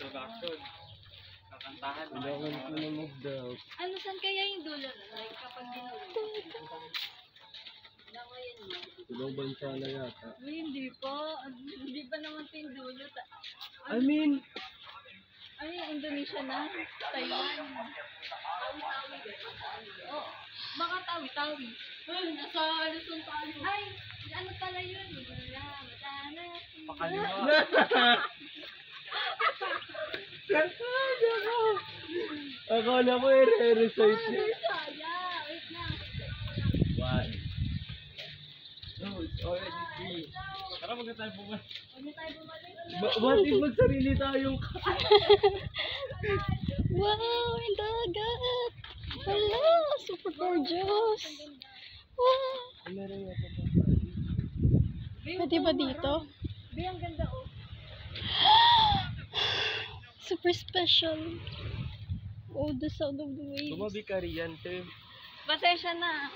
Introduction. Kakantahan mo. Kailangan ko na mag-daw. Ano, saan kaya yung dulo? Like, kapag dinulog? Langayan mo. Ibang bansa na yata. Uy, hindi pa. Hindi pa naman ito yung dulo. I mean, Ay, Indonesia na. Taiwan. Oh, baka tawi-tawi. Ay, nasa Luzon tayo. Ay, ano pala yun? Wala, matana. Pakaliwa. akala ko i-recite niya. Saya, wait lang. One. No, it's already three. Tara, magka tayo bumalik. Huwag na tayo bumalik. What if magsarili tayong Wow, yung dagat. Wala, super gorgeous. Wow. meron yata pa. Pwede ba dito? Be, ang ganda oh. Super special. Oh, the sound of the waves. Tumabi ka riyan, te. Pasensya na.